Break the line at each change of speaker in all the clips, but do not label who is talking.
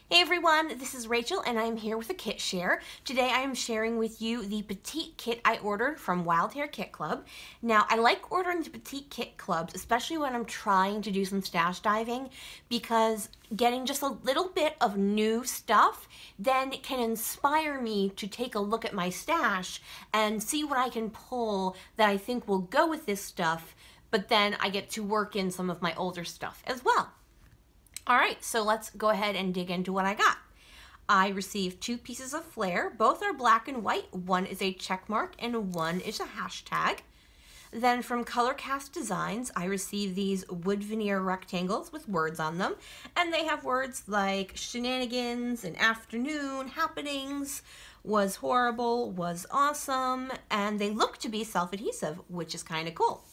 Hey everyone, this is Rachel and I'm here with a kit share. Today I am sharing with you the petite kit I ordered from Wild Hare Kit Club. Now I like ordering the petite kit clubs, especially when I'm trying to do some stash diving, because getting just a little bit of new stuff then can inspire me to take a look at my stash and see what I can pull that I think will go with this stuff, but then I get to work in some of my older stuff as well. All right, so let's go ahead and dig into what I got. I received 2 pieces of flair. Both are black and white. One is a check mark and one is a hashtag. Then from Color Cast Designs, I received these wood veneer rectangles with words on them. And they have words like shenanigans and afternoon, happenings, was horrible, was awesome, and they look to be self-adhesive, which is kind of cool.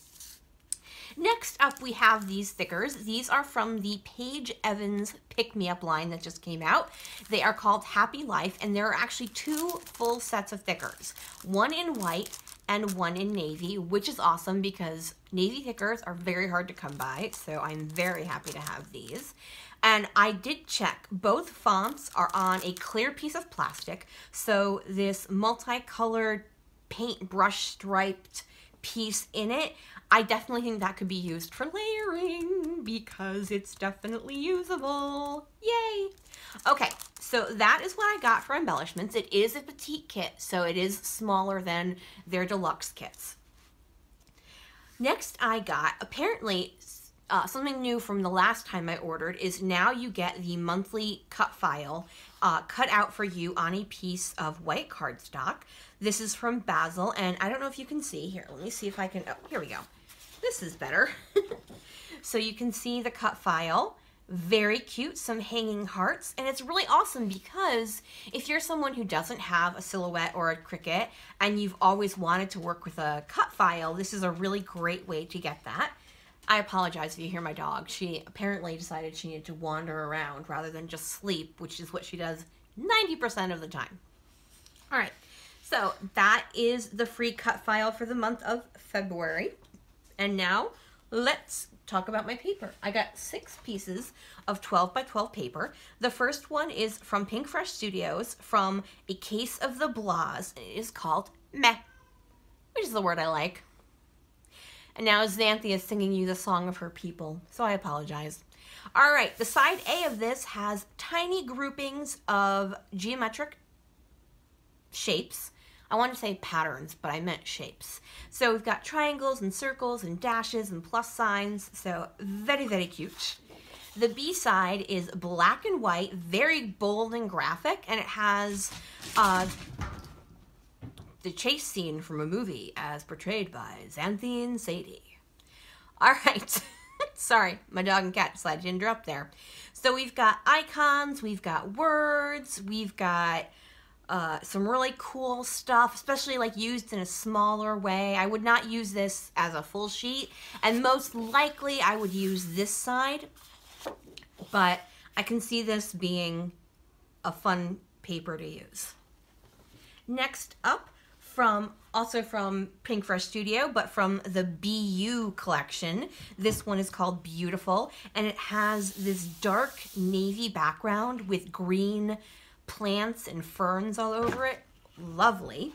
Next up, we have these stickers. These are from the Paige Evans Pick Me Up line that just came out. They are called Happy Life, and there are actually 2 full sets of stickers, one in white and one in navy, which is awesome because navy stickers are very hard to come by, so I'm very happy to have these. And I did check, both fonts are on a clear piece of plastic, so this multicolored paintbrush striped piece in it, I definitely think that could be used for layering because it's definitely usable. Yay! Okay, so that is what I got for embellishments. It is a petite kit, so it is smaller than their deluxe kits. Next I got, apparently, something new from the last time I ordered is now you get the monthly cut file cut out for you on a piece of white cardstock. This is from Basil, and I don't know if you can see. Here, let me see if I can, oh, here we go. This is better. So you can see the cut file. Very cute, some hanging hearts, and it's really awesome because if you're someone who doesn't have a silhouette or a Cricut and you've always wanted to work with a cut file, this is a really great way to get that. I apologize if you hear my dog. She apparently decided she needed to wander around rather than just sleep, which is what she does 90% of the time. All right, so that is the free cut file for the month of February. And now let's talk about my paper. I got 6 pieces of 12 by 12 paper. The first one is from Pink Fresh Studios from A Case of the Blahs. It is called Meh, which is the word I like. And now Xanthi is singing you the song of her people, so I apologize. All right, the side A of this has tiny groupings of geometric shapes. I want to say patterns, but I meant shapes. So we've got triangles and circles and dashes and plus signs, so very, very cute. The B side is black and white, very bold and graphic, and it has the chase scene from a movie as portrayed by Xanthi and Sadie. All right, sorry, my dog and cat decided to interrupt there. So we've got icons, we've got words, we've got some really cool stuff, especially like used in a smaller way. I would not use this as a full sheet, and most likely I would use this side, but I can see this being a fun paper to use. Next up, also from Pink Fresh Studio, but from the BU collection. This one is called Beautiful, and it has this dark navy background with green plants and ferns all over it. Lovely.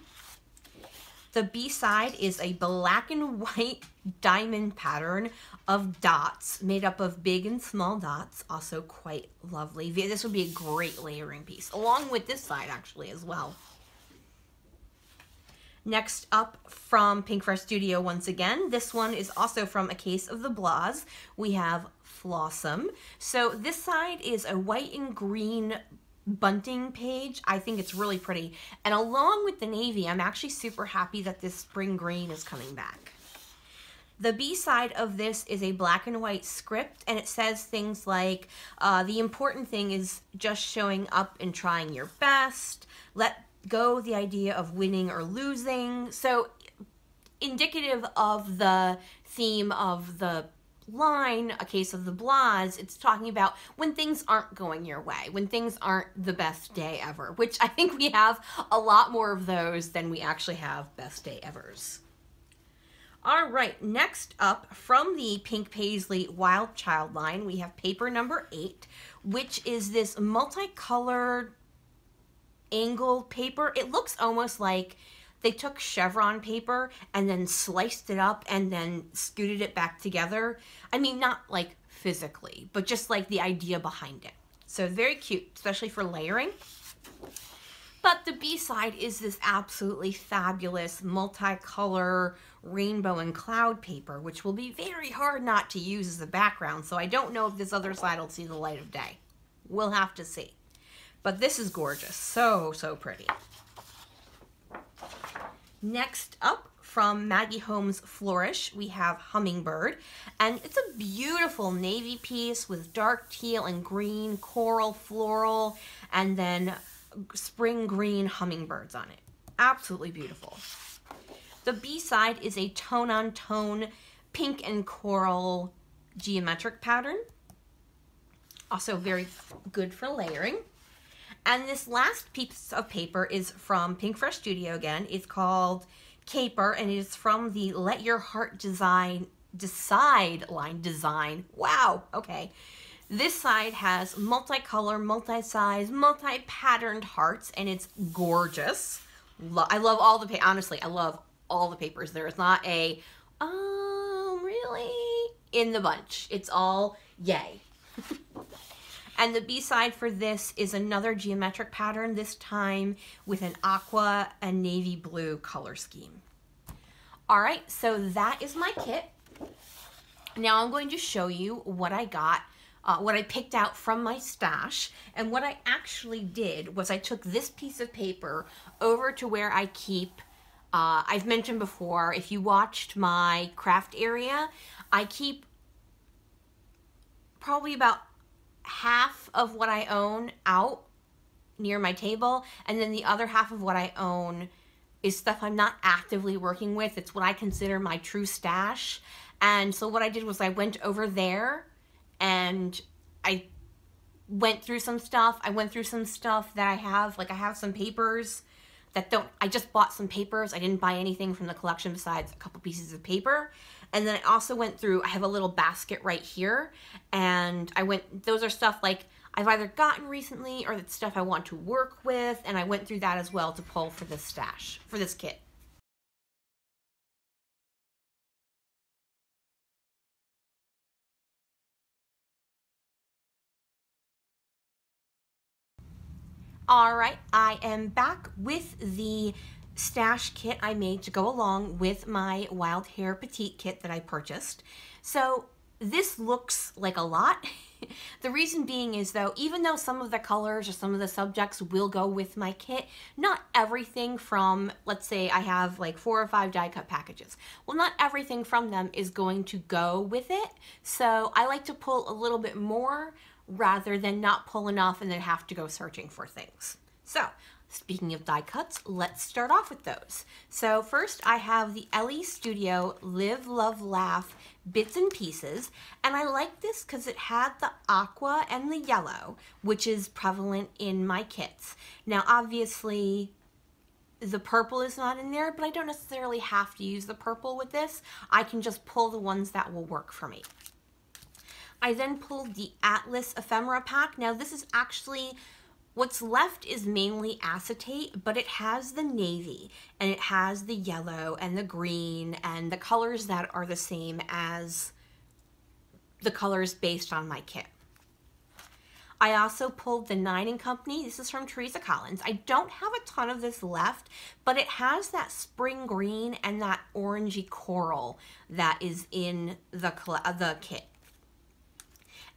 The B side is a black and white diamond pattern of dots made up of big and small dots. Also quite lovely. This would be a great layering piece, along with this side actually as well. Next up from Pink Fresh Studio once again, this one is also from A Case of the Blahs. We have Flossom. So this side is a white and green bunting page. I think it's really pretty. And along with the navy, I'm actually super happy that this spring green is coming back. The B side of this is a black and white script, and it says things like, the important thing is just showing up and trying your best. Let go the idea of winning or losing. So indicative of the theme of the line, A Case of the Blahs, it's talking about when things aren't going your way, when things aren't the best day ever, which I think we have a lot more of those than we actually have best day evers. All right, next up from the Pink Paisley Wild Child line, we have paper number 8, which is this multicolored angled paper. It looks almost like they took chevron paper and then sliced it up and then scooted it back together. I mean, not like physically, but just like the idea behind it. So very cute, especially for layering. But the B-side is this absolutely fabulous multicolor rainbow and cloud paper, which will be very hard not to use as a background. So I don't know if this other side will see the light of day. We'll have to see. But this is gorgeous. So, so pretty. Next up, from Maggie Holmes Flourish, we have Hummingbird, and it's a beautiful navy piece with dark teal and green, coral, floral, and then spring green hummingbirds on it. Absolutely beautiful. The B-side is a tone-on-tone pink and coral geometric pattern. Also very good for layering. And this last piece of paper is from Pink Fresh Studio again. It's called Caper, and it is from the Let Your Heart Decide line design. Wow, okay. This side has multicolor, multi-size, multi-patterned hearts, and it's gorgeous. I love all the honestly, I love all the papers. There is not a, really, in the bunch. It's all yay. And the B-side for this is another geometric pattern, this time with an aqua and navy blue color scheme. All right, so that is my kit. Now I'm going to show you what I got, what I picked out from my stash. And what I actually did was I took this piece of paper over to where I keep, I've mentioned before, if you watched my craft area, I keep probably about half of what I own out near my table, and then the other half of what I own is stuff I'm not actively working with. It's what I consider my true stash. And so what I did was I went over there and I went through some stuff. I went through some stuff that I have, like I have some papers that I just bought some papers. I didn't buy anything from the collection besides a couple pieces of paper. And then I also went through, I have a little basket right here, and those are stuff like I've either gotten recently or it's stuff I want to work with, and I went through that as well to pull for this stash, for this kit. All right, I am back with the stash kit I made to go along with my Wild Hare Petite kit that I purchased. So this looks like a lot. The reason being is though, even though some of the colors or some of the subjects will go with my kit, not everything from, let's say I have like 4 or 5 die cut packages. Well, not everything from them is going to go with it. So I like to pull a little bit more rather than not pull enough and then have to go searching for things. So speaking of die cuts, let's start off with those. So first I have the Ellie Studio Live, Love, Laugh Bits and Pieces, and I like this because it had the aqua and the yellow, which is prevalent in my kits. Now obviously the purple is not in there, but I don't necessarily have to use the purple with this. I can just pull the ones that will work for me. I then pulled the Atlas Ephemera pack. Now this is actually, what's left is mainly acetate, but it has the navy and it has the yellow and the green and the colors that are the same as the colors based on my kit. I also pulled the 9 & Company. This is from Teresa Collins. I don't have a ton of this left, but it has that spring green and that orangey coral that is in the kit.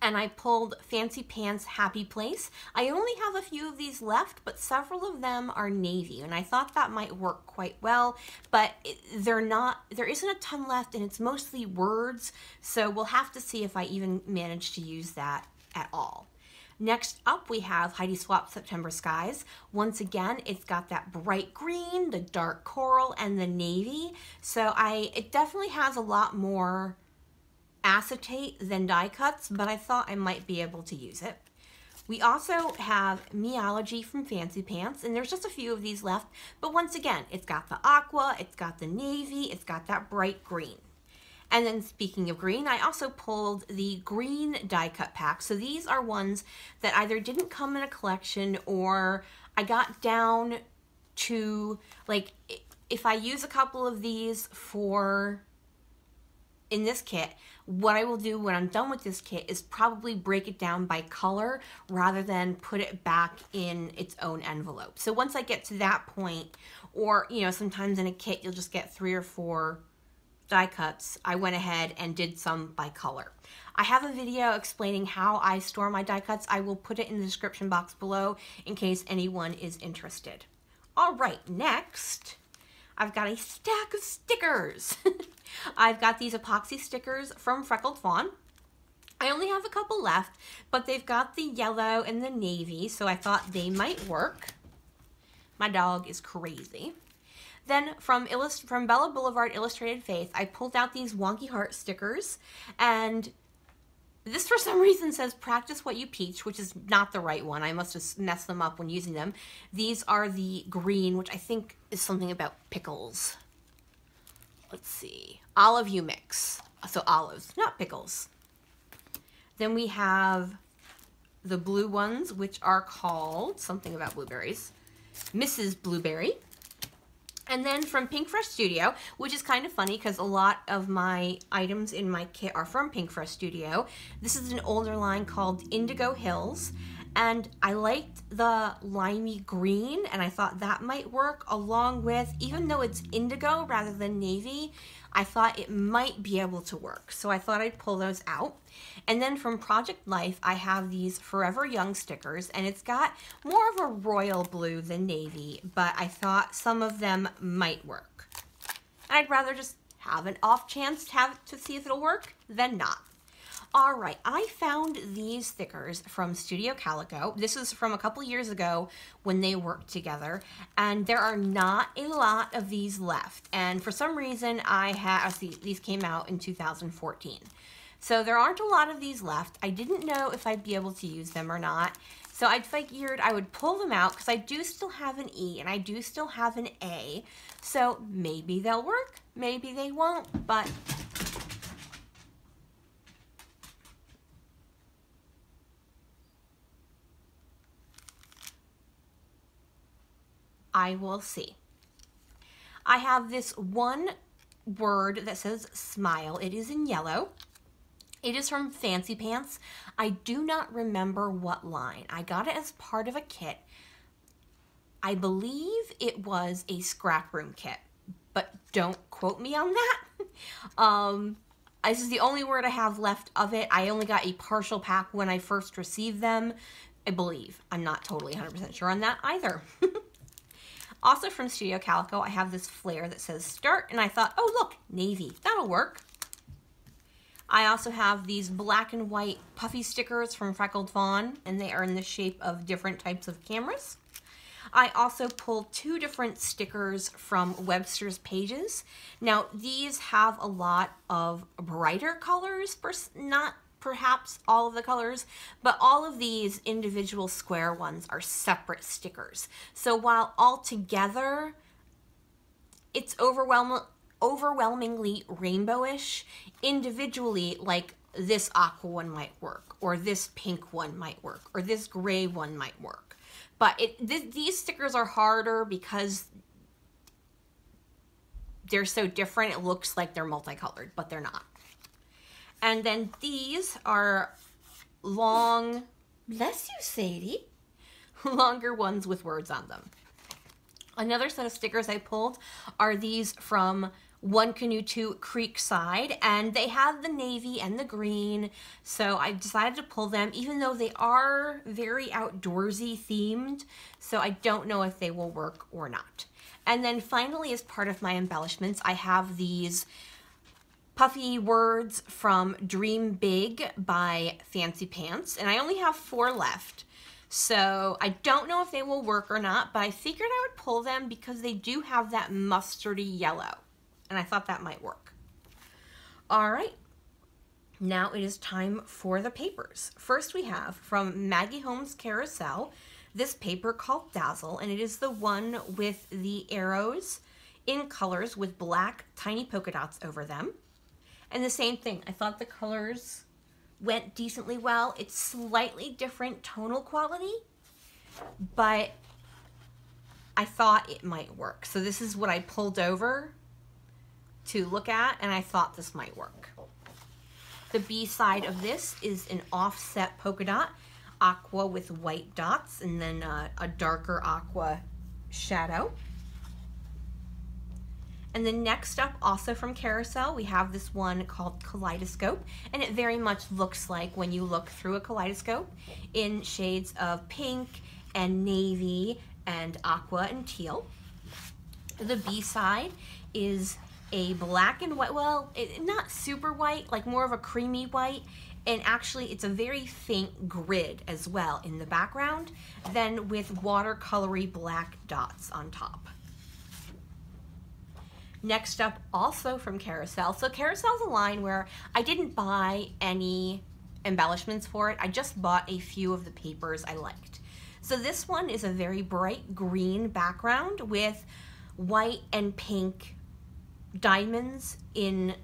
And I pulled Fancy Pants Happy Place. I only have a few of these left, but several of them are navy, and I thought that might work quite well, but there isn't a ton left, and it's mostly words, so we'll have to see if I even manage to use that at all. Next up, we have Heidi Swapp September Skies. Once again, it's got that bright green, the dark coral, and the navy, so it definitely has a lot more acetate than die cuts, but I thought I might be able to use it. We also have Meology from Fancy Pants, and there's just a few of these left, but once again, it's got the aqua, it's got the navy, it's got that bright green. And then speaking of green, I also pulled the green die cut pack. So these are ones that either didn't come in a collection or I got down to, like, if I use a couple of these in this kit, what I will do when I'm done with this kit is probably break it down by color rather than put it back in its own envelope. So once I get to that point, or, you know, sometimes in a kit you'll just get 3 or 4 die cuts, I went ahead and did some by color. I have a video explaining how I store my die cuts. I will put it in the description box below in case anyone is interested. All right, next, I've got a stack of stickers. I've got these epoxy stickers from Freckled Fawn. I only have a couple left, but they've got the yellow and the navy, so I thought they might work. My dog is crazy. Then from Bella Boulevard Illustrated Faith, I pulled out these wonky heart stickers, and this for some reason says practice what you preach, which is not the right one. I must have messed them up when using them. These are the green, which I think is something about pickles. Let's see. Olive you mix. So olives, not pickles. Then we have the blue ones, which are called something about blueberries. Mrs. Blueberry. And then from Pink Fresh Studio, which is kind of funny because a lot of my items in my kit are from Pink Fresh Studio. This is an older line called Indigo Hills. And I liked the limey green, and I thought that might work along with, even though it's indigo rather than navy, I thought it might be able to work. So I thought I'd pull those out. And then from Project Life, I have these Forever Young stickers, and it's got more of a royal blue than navy, but I thought some of them might work. And I'd rather just have an off chance to see if it'll work than not. All right, I found these stickers from Studio Calico. This is from a couple years ago when they worked together, and there are not a lot of these left. And for some reason, these came out in 2014. So there aren't a lot of these left. I didn't know if I'd be able to use them or not. So I figured I would pull them out because I do still have an E and I do still have an A. So maybe they'll work, maybe they won't, but I will see. I have this one word that says smile. It is in yellow. It is from Fancy Pants. I do not remember what line. I got it as part of a kit. I believe it was a scrap room kit, but don't quote me on that. This is the only word I have left of it. I only got a partial pack when I first received them, I believe. I'm not totally 100% sure on that either. Also from Studio Calico, I have this flare that says start, and I thought, oh look, navy, that'll work. I also have these black and white puffy stickers from Freckled Fawn, and they are in the shape of different types of cameras. I also pulled 2 different stickers from Webster's Pages. Now, these have a lot of brighter colors, not perhaps all of the colors, but all of these individual square ones are separate stickers. So while all together it's overwhelmingly rainbowish, individually, like this aqua one might work, or this pink one might work, or this gray one might work. But these stickers are harder because they're so different. It looks like they're multicolored, but they're not. And then these are long, bless you, Sadie, longer ones with words on them. Another set of stickers I pulled are these from One Canoe to Creekside, and they have the navy and the green, so I decided to pull them, even though they are very outdoorsy themed, so I don't know if they will work or not. And then finally, as part of my embellishments, I have these puffy words from Dream Big by Fancy Pants, and I only have 4 left. So I don't know if they will work or not, but I figured I would pull them because they do have that mustardy yellow, and I thought that might work. All right, now it is time for the papers. First we have from Maggie Holmes Carousel, this paper called Dazzle, and it is the one with the arrows in colors with black tiny polka dots over them. And the same thing, I thought the colors went decently well. It's slightly different tonal quality, but I thought it might work. So this is what I pulled over to look at, and I thought this might work. The B side of this is an offset polka dot, aqua with white dots, and then a darker aqua shadow. And then next up, also from Carousel, we have this one called Kaleidoscope, and it very much looks like when you look through a kaleidoscope in shades of pink and navy and aqua and teal. The B side is a black and white, well, not super white, like more of a creamy white, and actually it's a very faint grid as well in the background, then with watercolory black dots on top. Next up, also from Carousel. So Carousel's a line where I didn't buy any embellishments for it. I just bought a few of the papers I liked. So this one is a very bright green background with white and pink diamonds in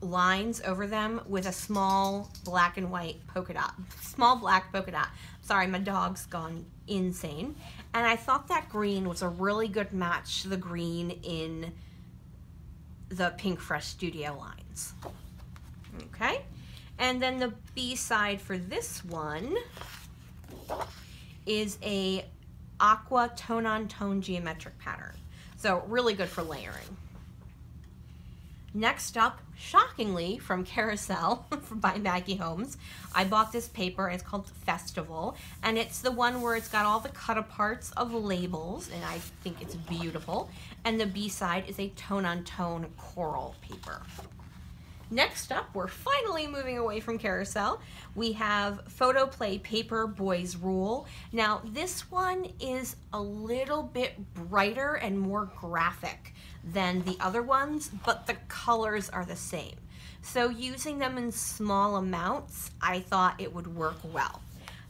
lines over them with a small black and white polka dot. Small black polka dot. Sorry, my dog's gone insane. And I thought that green was a really good match to the green in the Pink Fresh Studio lines. Okay, and then the B side for this one is a aqua tone-on-tone geometric pattern. So really good for layering. Next up, shockingly, from Carousel by Maggie Holmes, I bought this paper, and it's called Festival, and it's the one where it's got all the cut-aparts of labels, and I think it's beautiful. And the B-side is a tone-on-tone coral paper. Next up, we're finally moving away from Carousel. We have Photo Play Paper Boys Rule. Now, this one is a little bit brighter and more graphic than the other ones, but the colors are the same. So using them in small amounts, I thought it would work well.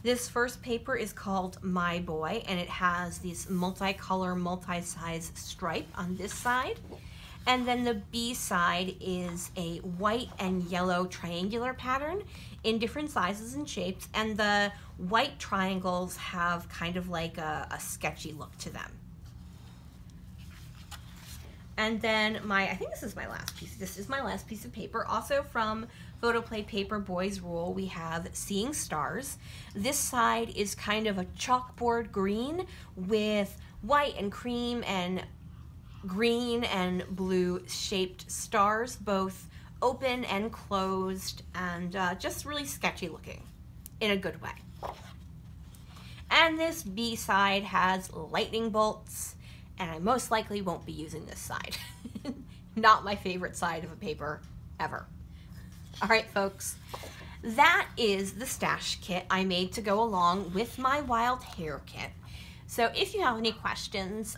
This first paper is called My Boy, and it has this multicolor, multi-size stripe on this side. And then the B side is a white and yellow triangular pattern in different sizes and shapes, and the white triangles have kind of like a sketchy look to them. And then I think this is my last piece. This is my last piece of paper. Also from Photo Play Paper Boys Rule, we have Seeing Stars. This side is kind of a chalkboard green with white and cream and green and blue shaped stars, both open and closed, and just really sketchy looking in a good way. And this B side has lightning bolts, and I most likely won't be using this side. Not my favorite side of a paper ever. All right, folks, that is the stash kit I made to go along with my Wild Hare Kit. So if you have any questions,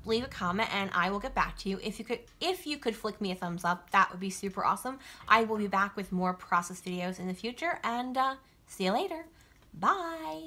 leave a comment and I will get back to you. If you could flick me a thumbs up, that would be super awesome. I will be back with more process videos in the future, and see you later. Bye.